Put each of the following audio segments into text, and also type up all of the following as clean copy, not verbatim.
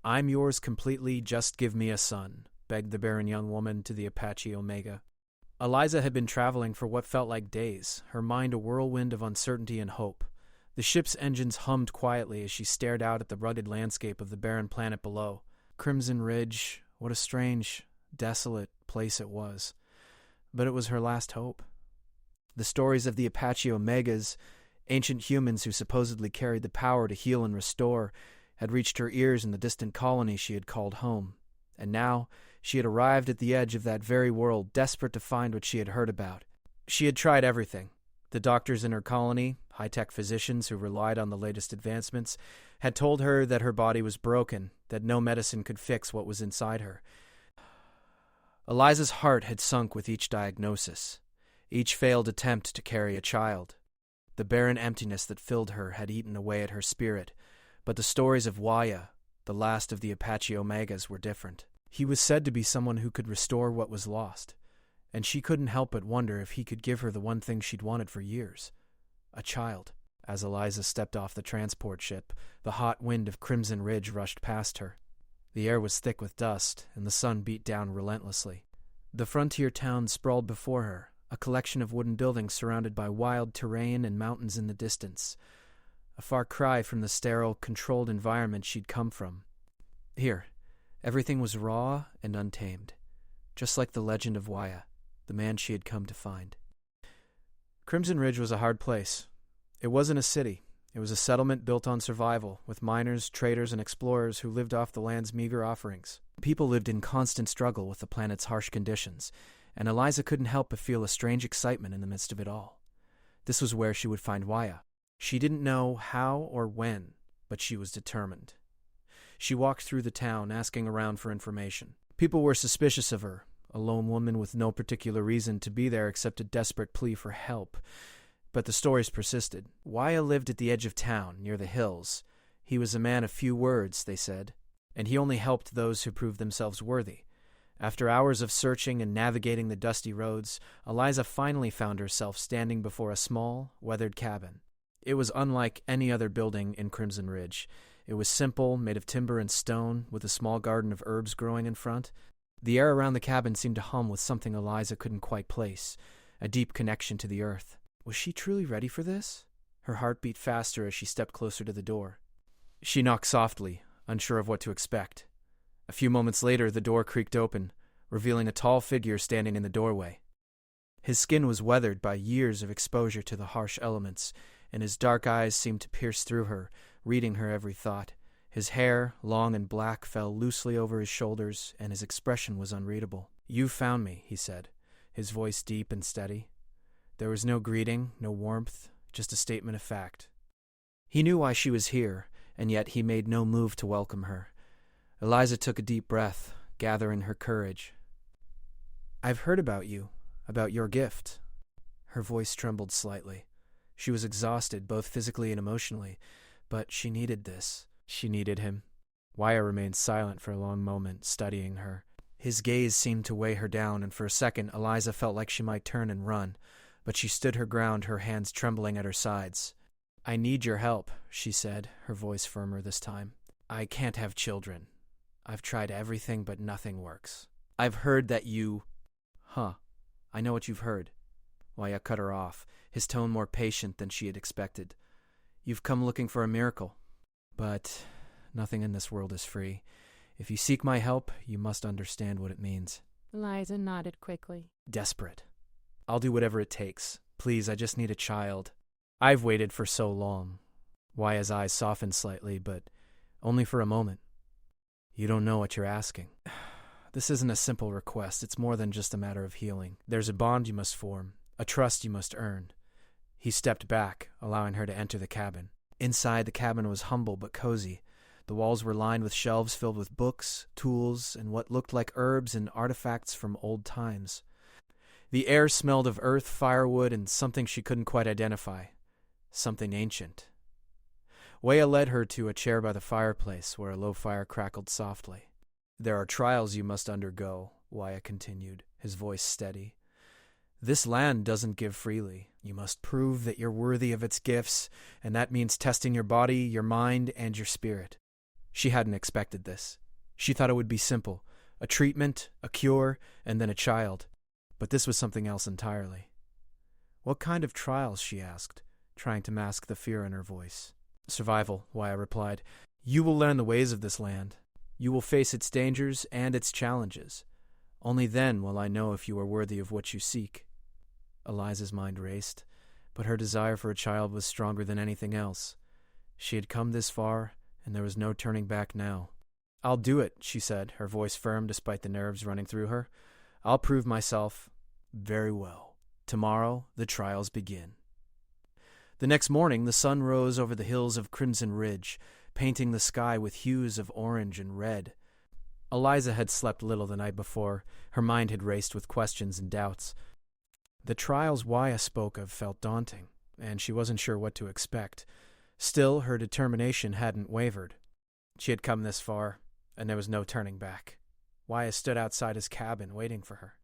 I'm yours completely, just give me a son, begged the barren young woman to the Apache Omega. Eliza had been traveling for what felt like days, her mind a whirlwind of uncertainty and hope. The ship's engines hummed quietly as she stared out at the rugged landscape of the barren planet below. Crimson Ridge, what a strange, desolate place it was. But it was her last hope. The stories of the Apache Omegas, ancient humans who supposedly carried the power to heal and restore, had reached her ears in the distant colony she had called home. And now she had arrived at the edge of that very world, desperate to find what she had heard about. She had tried everything. The doctors in her colony, high-tech physicians who relied on the latest advancements, had told her that her body was broken, that no medicine could fix what was inside her. Eliza's heart had sunk with each diagnosis, each failed attempt to carry a child. The barren emptiness that filled her had eaten away at her spirit, but the stories of Waya, the last of the Apache Omegas, were different. He was said to be someone who could restore what was lost, and she couldn't help but wonder if he could give her the one thing she'd wanted for years, a child. As Eliza stepped off the transport ship, the hot wind of Crimson Ridge rushed past her. The air was thick with dust, and the sun beat down relentlessly. The frontier town sprawled before her, a collection of wooden buildings surrounded by wild terrain and mountains in the distance, a far cry from the sterile, controlled environment she'd come from. Here, everything was raw and untamed, just like the legend of Waya, the man she had come to find. Crimson Ridge was a hard place. It wasn't a city. It was a settlement built on survival, with miners, traders, and explorers who lived off the land's meager offerings. People lived in constant struggle with the planet's harsh conditions, and Eliza couldn't help but feel a strange excitement in the midst of it all. This was where she would find Waya. She didn't know how or when, but she was determined. She walked through the town, asking around for information. People were suspicious of her, a lone woman with no particular reason to be there except a desperate plea for help. But the stories persisted. Waya lived at the edge of town, near the hills. He was a man of few words, they said, and he only helped those who proved themselves worthy. After hours of searching and navigating the dusty roads, Eliza finally found herself standing before a small, weathered cabin. It was unlike any other building in Crimson Ridge. It was simple, made of timber and stone, with a small garden of herbs growing in front. The air around the cabin seemed to hum with something Eliza couldn't quite place, a deep connection to the earth. Was she truly ready for this? Her heart beat faster as she stepped closer to the door. She knocked softly, unsure of what to expect. A few moments later, the door creaked open, revealing a tall figure standing in the doorway. His skin was weathered by years of exposure to the harsh elements, and his dark eyes seemed to pierce through her, reading her every thought. His hair, long and black, fell loosely over his shoulders, and his expression was unreadable. "You found me," he said, his voice deep and steady. There was no greeting, no warmth, just a statement of fact. He knew why she was here, and yet he made no move to welcome her. Eliza took a deep breath, gathering her courage. "I've heard about you, about your gift." Her voice trembled slightly. She was exhausted, both physically and emotionally, but she needed this. She needed him. Waya remained silent for a long moment, studying her. His gaze seemed to weigh her down, and for a second Eliza felt like she might turn and run, but she stood her ground, her hands trembling at her sides. "I need your help," she said, her voice firmer this time. "I can't have children. I've tried everything, but nothing works. I've heard that you—" "Huh, I know what you've heard." Waya cut her off, his tone more patient than she had expected. "You've come looking for a miracle. But nothing in this world is free. If you seek my help, you must understand what it means." Eliza nodded quickly. "Desperate. I'll do whatever it takes. Please, I just need a child. I've waited for so long." Waya's eyes softened slightly, but only for a moment. "You don't know what you're asking. This isn't a simple request. It's more than just a matter of healing. There's a bond you must form, a trust you must earn." He stepped back, allowing her to enter the cabin. Inside, the cabin was humble but cozy. The walls were lined with shelves filled with books, tools, and what looked like herbs and artifacts from old times. The air smelled of earth, firewood, and something she couldn't quite identify. Something ancient. Waya led her to a chair by the fireplace, where a low fire crackled softly. "There are trials you must undergo," Waya continued, his voice steady. "This land doesn't give freely. You must prove that you're worthy of its gifts, and that means testing your body, your mind, and your spirit. She hadn't expected this. She thought it would be simple, a treatment, a cure, and then a child. But this was something else entirely. What kind of trials, she asked, trying to mask the fear in her voice. Survival, Waya replied. You will learn the ways of this land. You will face its dangers and its challenges. Only then will I know if you are worthy of what you seek. Eliza's mind raced, but her desire for a child was stronger than anything else. She had come this far, and there was no turning back now. I'll do it, she said, her voice firm despite the nerves running through her. I'll prove myself. Very well. Tomorrow, the trials begin. The next morning, the sun rose over the hills of Crimson Ridge, painting the sky with hues of orange and red. Eliza had slept little the night before. Her mind had raced with questions and doubts. The trials Waya spoke of felt daunting, and she wasn't sure what to expect. Still, her determination hadn't wavered. She had come this far, and there was no turning back. Waya stood outside his cabin, waiting for her.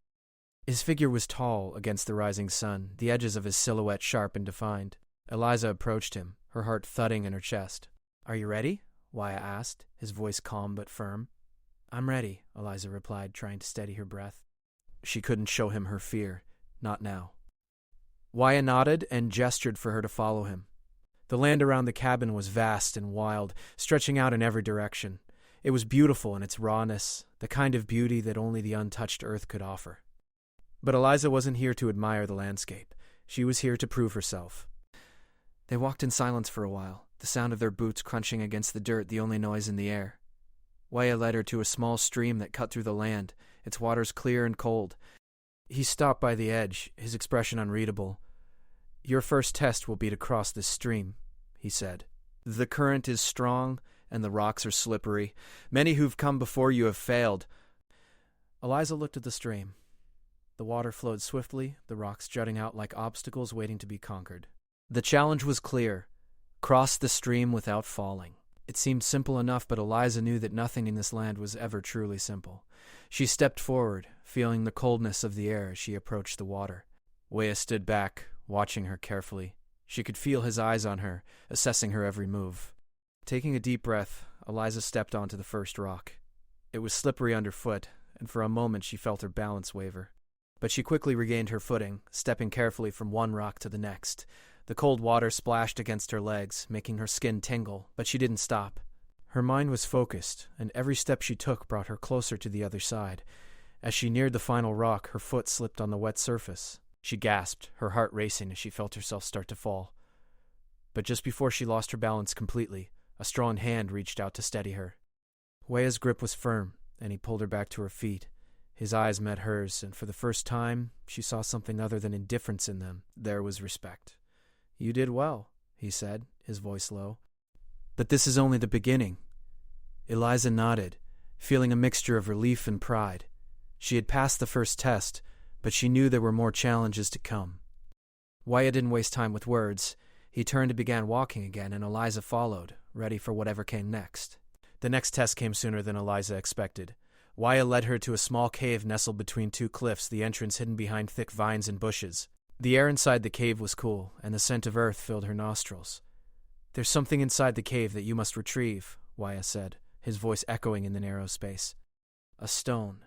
His figure was tall against the rising sun, the edges of his silhouette sharp and defined. Eliza approached him, her heart thudding in her chest. Are you ready? Waya asked, his voice calm but firm. I'm ready, Eliza replied, trying to steady her breath. She couldn't show him her fear. Not now. Waya nodded and gestured for her to follow him. The land around the cabin was vast and wild, stretching out in every direction. It was beautiful in its rawness, the kind of beauty that only the untouched earth could offer. But Eliza wasn't here to admire the landscape. She was here to prove herself. They walked in silence for a while, the sound of their boots crunching against the dirt the only noise in the air. Waya led her to a small stream that cut through the land, its waters clear and cold. He stopped by the edge, his expression unreadable. Your first test will be to cross this stream, he said. The current is strong, and the rocks are slippery. Many who've come before you have failed. Eliza looked at the stream. The water flowed swiftly, the rocks jutting out like obstacles waiting to be conquered. The challenge was clear. Cross the stream without falling. It seemed simple enough, but Eliza knew that nothing in this land was ever truly simple. She stepped forward, feeling the coldness of the air as she approached the water. Waya stood back, watching her carefully. She could feel his eyes on her, assessing her every move. Taking a deep breath, Eliza stepped onto the first rock. It was slippery underfoot, and for a moment she felt her balance waver. But she quickly regained her footing, stepping carefully from one rock to the next. The cold water splashed against her legs, making her skin tingle, but she didn't stop. Her mind was focused, and every step she took brought her closer to the other side. As she neared the final rock, her foot slipped on the wet surface. She gasped, her heart racing as she felt herself start to fall. But just before she lost her balance completely, a strong hand reached out to steady her. Waya's grip was firm, and he pulled her back to her feet. His eyes met hers, and for the first time, she saw something other than indifference in them. There was respect. You did well, he said, his voice low. But this is only the beginning. Eliza nodded, feeling a mixture of relief and pride. She had passed the first test, but she knew there were more challenges to come. Waya didn't waste time with words. He turned and began walking again, and Eliza followed, ready for whatever came next. The next test came sooner than Eliza expected. Waya led her to a small cave nestled between two cliffs, the entrance hidden behind thick vines and bushes. The air inside the cave was cool, and the scent of earth filled her nostrils. There's something inside the cave that you must retrieve, Waya said, his voice echoing in the narrow space. A stone.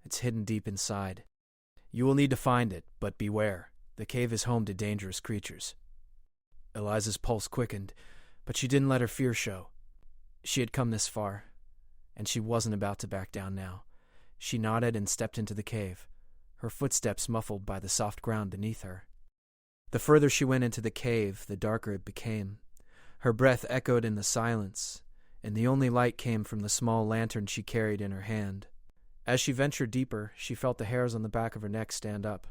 It's hidden deep inside. You will need to find it, but beware. The cave is home to dangerous creatures. Eliza's pulse quickened, but she didn't let her fear show. She had come this far, and she wasn't about to back down now. She nodded and stepped into the cave, her footsteps muffled by the soft ground beneath her. The further she went into the cave, the darker it became. Her breath echoed in the silence, and the only light came from the small lantern she carried in her hand. As she ventured deeper, she felt the hairs on the back of her neck stand up.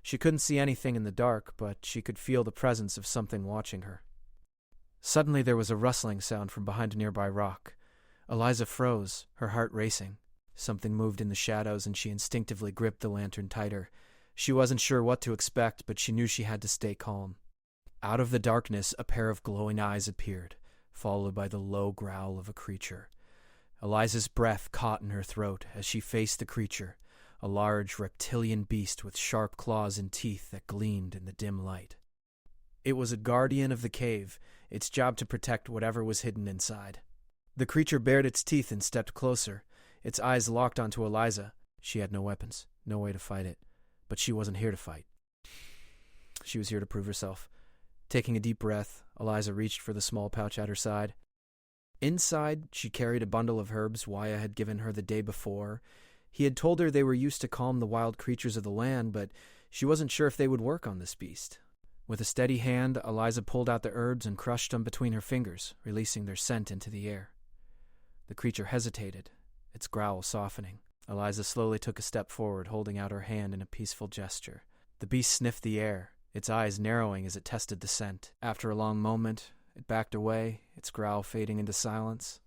She couldn't see anything in the dark, but she could feel the presence of something watching her. Suddenly there was a rustling sound from behind a nearby rock. Eliza froze, her heart racing. Something moved in the shadows, and she instinctively gripped the lantern tighter. She wasn't sure what to expect, but she knew she had to stay calm. Out of the darkness, a pair of glowing eyes appeared, followed by the low growl of a creature. Eliza's breath caught in her throat as she faced the creature, a large reptilian beast with sharp claws and teeth that gleamed in the dim light. It was a guardian of the cave, its job to protect whatever was hidden inside. The creature bared its teeth and stepped closer. Its eyes locked onto Eliza. She had no weapons, no way to fight it. But she wasn't here to fight. She was here to prove herself. Taking a deep breath, Eliza reached for the small pouch at her side. Inside, she carried a bundle of herbs Waya had given her the day before. He had told her they were used to calm the wild creatures of the land, but she wasn't sure if they would work on this beast. With a steady hand, Eliza pulled out the herbs and crushed them between her fingers, releasing their scent into the air. The creature hesitated, its growl softening. Eliza slowly took a step forward, holding out her hand in a peaceful gesture. The beast sniffed the air, its eyes narrowing as it tested the scent. After a long moment, it backed away, its growl fading into silence.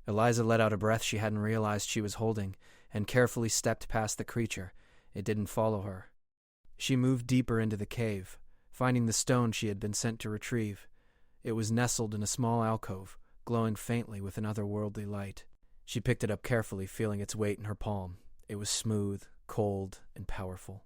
Eliza let out a breath she hadn't realized she was holding, and carefully stepped past the creature. It didn't follow her. She moved deeper into the cave, finding the stone she had been sent to retrieve. It was nestled in a small alcove, glowing faintly with an otherworldly light. She picked it up carefully, feeling its weight in her palm. It was smooth, cold, and powerful.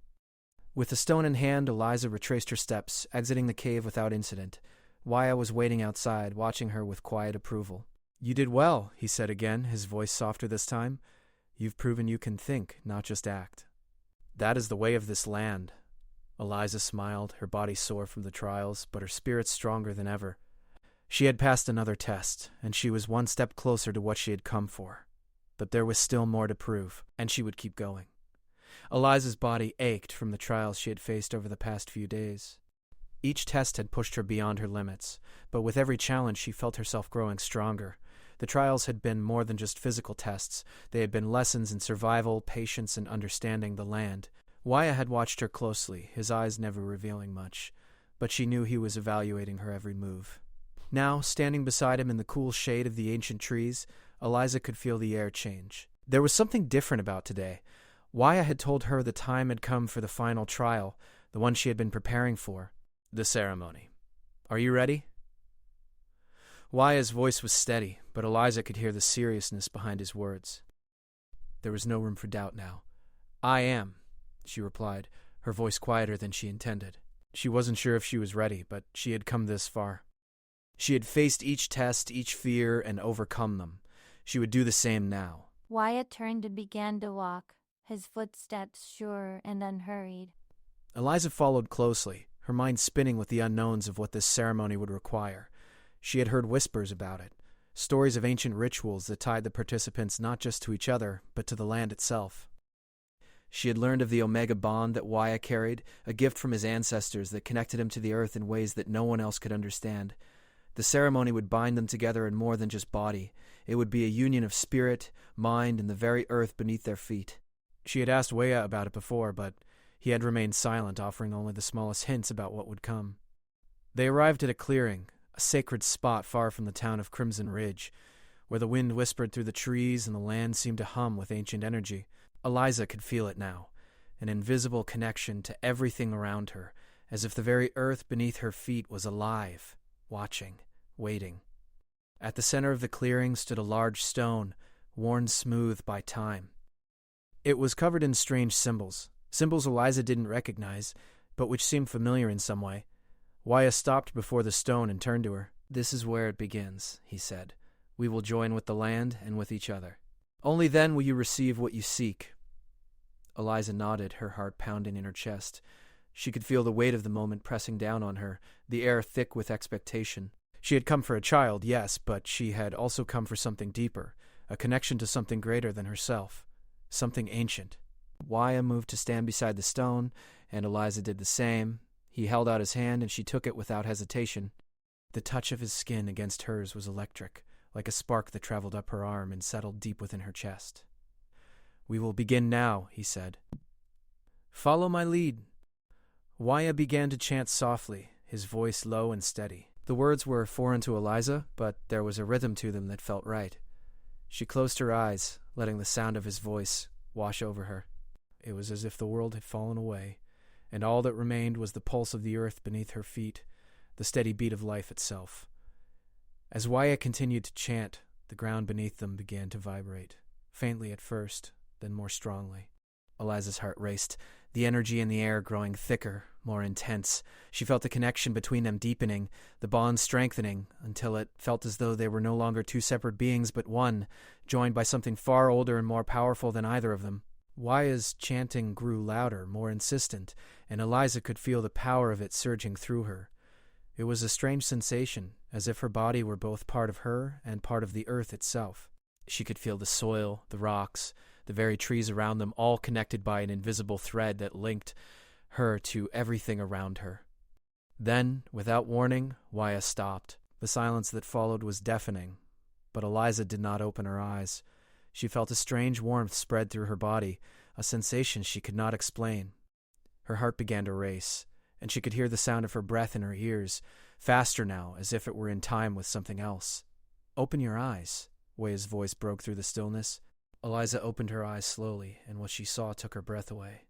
With the stone in hand, Eliza retraced her steps, exiting the cave without incident. Waya was waiting outside, watching her with quiet approval. "You did well," he said again, his voice softer this time. "You've proven you can think, not just act." "That is the way of this land." Eliza smiled, her body sore from the trials, but her spirits stronger than ever. She had passed another test, and she was one step closer to what she had come for. But there was still more to prove, and she would keep going. Eliza's body ached from the trials she had faced over the past few days. Each test had pushed her beyond her limits, but with every challenge she felt herself growing stronger. The trials had been more than just physical tests. They had been lessons in survival, patience, and understanding the land. Waya had watched her closely, his eyes never revealing much, but she knew he was evaluating her every move. Now, standing beside him in the cool shade of the ancient trees, Eliza could feel the air change. There was something different about today. Waya had told her the time had come for the final trial, the one she had been preparing for, the ceremony. "Are you ready?" Waya's voice was steady, but Eliza could hear the seriousness behind his words. There was no room for doubt now. "I am," she replied, her voice quieter than she intended. She wasn't sure if she was ready, but she had come this far. She had faced each test, each fear, and overcome them. She would do the same now. Wyatt turned and began to walk, his footsteps sure and unhurried. Eliza followed closely, her mind spinning with the unknowns of what this ceremony would require. She had heard whispers about it, stories of ancient rituals that tied the participants not just to each other, but to the land itself. She had learned of the Omega bond that Waya carried, a gift from his ancestors that connected him to the earth in ways that no one else could understand. The ceremony would bind them together in more than just body. It would be a union of spirit, mind, and the very earth beneath their feet. She had asked Waya about it before, but he had remained silent, offering only the smallest hints about what would come. They arrived at a clearing, a sacred spot far from the town of Crimson Ridge, where the wind whispered through the trees and the land seemed to hum with ancient energy. Eliza could feel it now, an invisible connection to everything around her, as if the very earth beneath her feet was alive, watching, waiting. At the center of the clearing stood a large stone, worn smooth by time. It was covered in strange symbols Eliza didn't recognize, but which seemed familiar in some way. Waya stopped before the stone and turned to her. "This is where it begins," he said. "We will join with the land and with each other. Only then will you receive what you seek." Eliza nodded, her heart pounding in her chest. She could feel the weight of the moment pressing down on her, the air thick with expectation. She had come for a child, yes, but she had also come for something deeper, a connection to something greater than herself, something ancient. Waya moved to stand beside the stone, and Eliza did the same. He held out his hand, and she took it without hesitation. The touch of his skin against hers was electric, like a spark that traveled up her arm and settled deep within her chest. "We will begin now," he said. "Follow my lead." Waya began to chant softly, his voice low and steady. The words were foreign to Eliza, but there was a rhythm to them that felt right. She closed her eyes, letting the sound of his voice wash over her. It was as if the world had fallen away, and all that remained was the pulse of the earth beneath her feet, the steady beat of life itself. As Waya continued to chant, the ground beneath them began to vibrate, faintly at first, then more strongly. Eliza's heart raced, the energy in the air growing thicker, more intense. She felt the connection between them deepening, the bond strengthening, until it felt as though they were no longer two separate beings but one, joined by something far older and more powerful than either of them. Waya's chanting grew louder, more insistent, and Eliza could feel the power of it surging through her. It was a strange sensation, as if her body were both part of her and part of the earth itself. She could feel the soil, the rocks, the very trees around them, all connected by an invisible thread that linked her to everything around her. Then, without warning, Waya stopped. The silence that followed was deafening, but Eliza did not open her eyes. She felt a strange warmth spread through her body, a sensation she could not explain. Her heart began to race, and she could hear the sound of her breath in her ears, faster now, as if it were in time with something else. "Open your eyes," Waya's voice broke through the stillness. Eliza opened her eyes slowly, and what she saw took her breath away.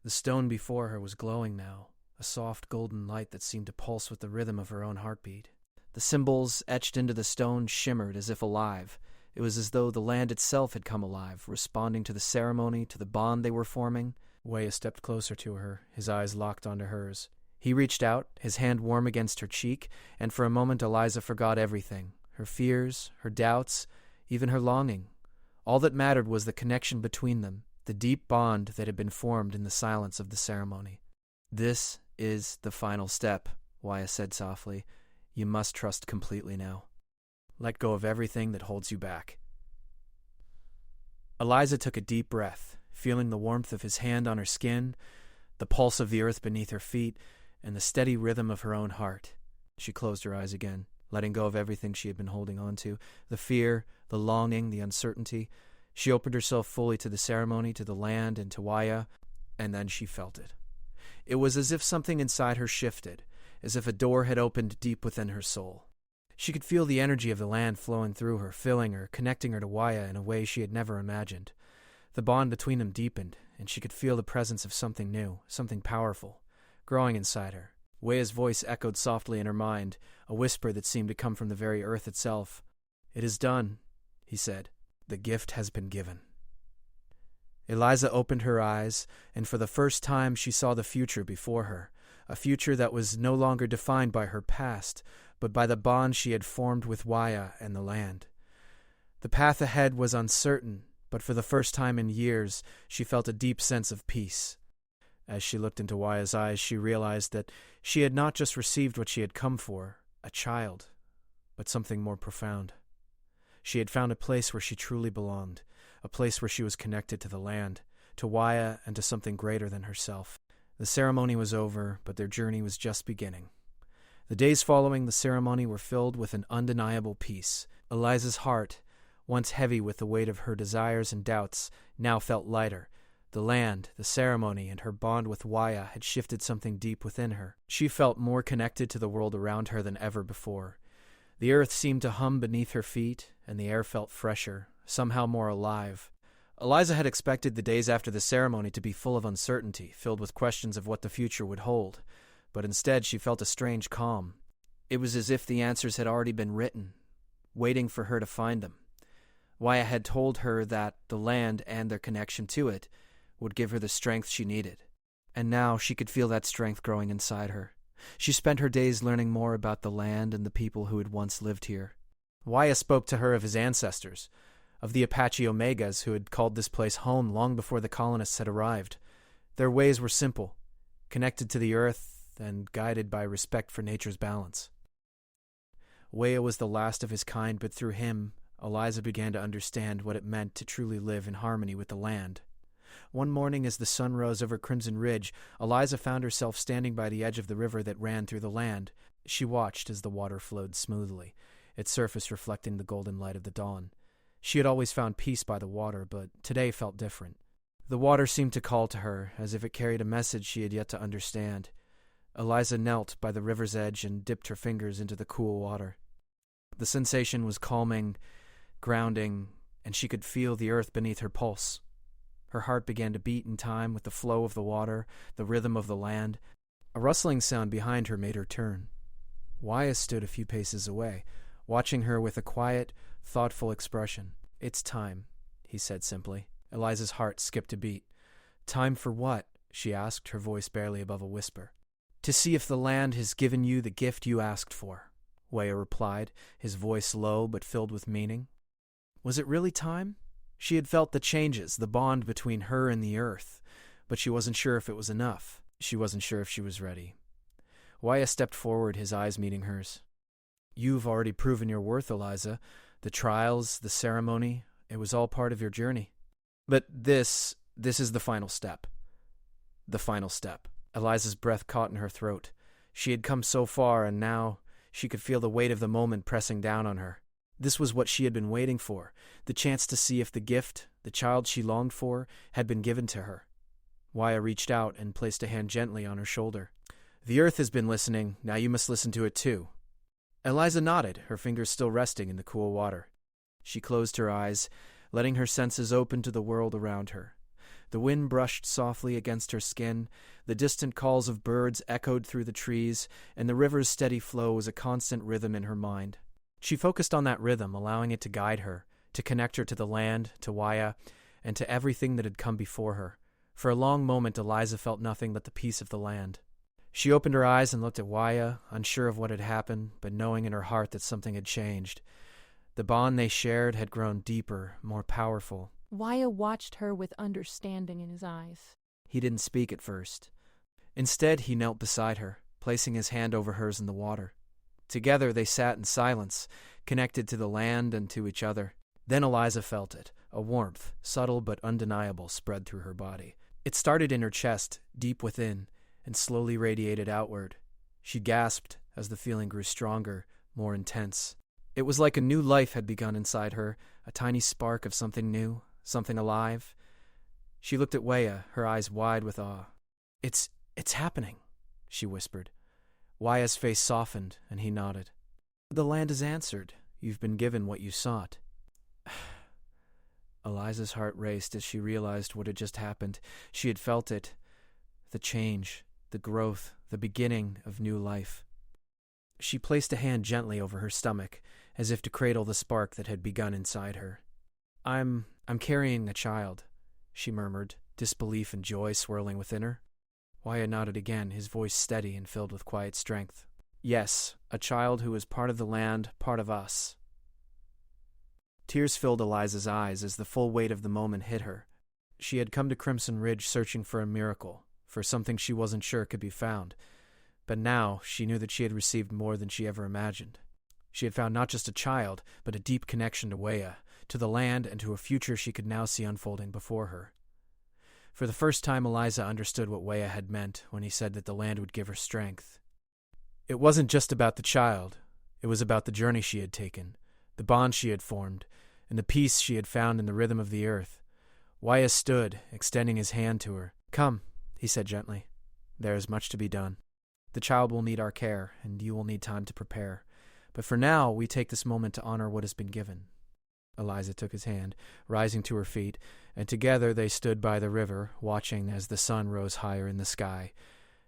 The stone before her was glowing now, a soft golden light that seemed to pulse with the rhythm of her own heartbeat. The symbols etched into the stone shimmered as if alive. It was as though the land itself had come alive, responding to the ceremony, to the bond they were forming. Waya stepped closer to her, his eyes locked onto hers. He reached out, his hand warm against her cheek, and for a moment Eliza forgot everything, her fears, her doubts, even her longing. All that mattered was the connection between them, the deep bond that had been formed in the silence of the ceremony. "This is the final step," Waya said softly. "You must trust completely now. Let go of everything that holds you back." Eliza took a deep breath, feeling the warmth of his hand on her skin, the pulse of the earth beneath her feet, and the steady rhythm of her own heart. She closed her eyes again, letting go of everything she had been holding on to, the fear, the longing, the uncertainty. She opened herself fully to the ceremony, to the land, and to Waya, and then she felt it. It was as if something inside her shifted, as if a door had opened deep within her soul. She could feel the energy of the land flowing through her, filling her, connecting her to Waya in a way she had never imagined. The bond between them deepened, and she could feel the presence of something new, something powerful, growing inside her. Waya's voice echoed softly in her mind, a whisper that seemed to come from the very earth itself. "It is done," he said. "The gift has been given." Eliza opened her eyes, and for the first time she saw the future before her, a future that was no longer defined by her past, but by the bond she had formed with Waya and the land. The path ahead was uncertain, but for the first time in years she felt a deep sense of peace. As she looked into Waya's eyes, she realized that she had not just received what she had come for, a child, but something more profound. She had found a place where she truly belonged, a place where she was connected to the land, to Waya, and to something greater than herself. The ceremony was over, but their journey was just beginning. The days following the ceremony were filled with an undeniable peace. Eliza's heart, once heavy with the weight of her desires and doubts, now felt lighter. The land, the ceremony, and her bond with Waya had shifted something deep within her. She felt more connected to the world around her than ever before. The earth seemed to hum beneath her feet, and the air felt fresher, somehow more alive. Eliza had expected the days after the ceremony to be full of uncertainty, filled with questions of what the future would hold, but instead she felt a strange calm. It was as if the answers had already been written, waiting for her to find them. Waya had told her that the land and their connection to it would give her the strength she needed, and now she could feel that strength growing inside her. She spent her days learning more about the land and the people who had once lived here. Waya spoke to her of his ancestors, of the Apache Omegas who had called this place home long before the colonists had arrived. Their ways were simple, connected to the earth and guided by respect for nature's balance. Waya was the last of his kind, but through him, Eliza began to understand what it meant to truly live in harmony with the land. One morning as the sun rose over Crimson Ridge, Eliza found herself standing by the edge of the river that ran through the land. She watched as the water flowed smoothly, its surface reflecting the golden light of the dawn. She had always found peace by the water, but today felt different. The water seemed to call to her, as if it carried a message she had yet to understand. Eliza knelt by the river's edge and dipped her fingers into the cool water. The sensation was calming, grounding, and she could feel the earth beneath her pulse. Her heart began to beat in time with the flow of the water, the rhythm of the land. A rustling sound behind her made her turn. Waya stood a few paces away, watching her with a quiet, thoughtful expression. "It's time," he said simply. Eliza's heart skipped a beat. Time for what? she asked, her voice barely above a whisper. To see if the land has given you the gift you asked for, Waya replied, his voice low but filled with meaning. Was it really time? She had felt the changes, the bond between her and the earth, but she wasn't sure if it was enough. She wasn't sure if she was ready. Waya stepped forward, his eyes meeting hers. You've already proven your worth, Eliza. The trials, the ceremony, it was all part of your journey. But this is the final step. The final step. Eliza's breath caught in her throat. She had come so far, and now she could feel the weight of the moment pressing down on her. This was what she had been waiting for, the chance to see if the gift, the child she longed for, had been given to her. Waya reached out and placed a hand gently on her shoulder. The earth has been listening, now you must listen to it too. Eliza nodded, her fingers still resting in the cool water. She closed her eyes, letting her senses open to the world around her. The wind brushed softly against her skin, the distant calls of birds echoed through the trees, and the river's steady flow was a constant rhythm in her mind. She focused on that rhythm, allowing it to guide her, to connect her to the land, to Waya, and to everything that had come before her. For a long moment, Eliza felt nothing but the peace of the land. She opened her eyes and looked at Waya, unsure of what had happened, but knowing in her heart that something had changed. The bond they shared had grown deeper, more powerful. Waya watched her with understanding in his eyes. He didn't speak at first. Instead, he knelt beside her, placing his hand over hers in the water. Together they sat in silence, connected to the land and to each other. Then Eliza felt it. A warmth, subtle but undeniable, spread through her body. It started in her chest, deep within, and slowly radiated outward. She gasped as the feeling grew stronger, more intense. It was like a new life had begun inside her, a tiny spark of something new, something alive. She looked at Waya, her eyes wide with awe. It's happening, she whispered. Waya's face softened, and he nodded. The land has answered. You've been given what you sought. Eliza's heart raced as she realized what had just happened. She had felt it. The change, the growth, the beginning of new life. She placed a hand gently over her stomach, as if to cradle the spark that had begun inside her. I'm carrying a child, she murmured, disbelief and joy swirling within her. Waya nodded again, his voice steady and filled with quiet strength. Yes, a child who is part of the land, part of us. Tears filled Eliza's eyes as the full weight of the moment hit her. She had come to Crimson Ridge searching for a miracle, for something she wasn't sure could be found. But now she knew that she had received more than she ever imagined. She had found not just a child, but a deep connection to Waya, to the land, and to a future she could now see unfolding before her. For the first time, Eliza understood what Waya had meant when he said that the land would give her strength. It wasn't just about the child. It was about the journey she had taken, the bond she had formed, and the peace she had found in the rhythm of the earth. Waya stood, extending his hand to her. Come, he said gently. There is much to be done. The child will need our care, and you will need time to prepare. But for now, we take this moment to honor what has been given. Eliza took his hand, rising to her feet, and together they stood by the river, watching as the sun rose higher in the sky.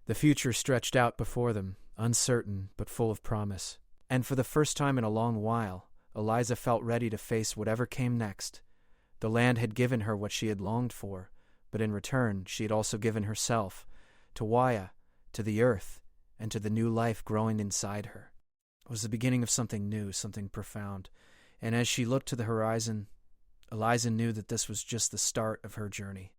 The future stretched out before them, uncertain but full of promise. And for the first time in a long while, Eliza felt ready to face whatever came next. The land had given her what she had longed for, but in return she had also given herself, to Waya, to the earth, and to the new life growing inside her. It was the beginning of something new, something profound, and as she looked to the horizon, Eliza knew that this was just the start of her journey.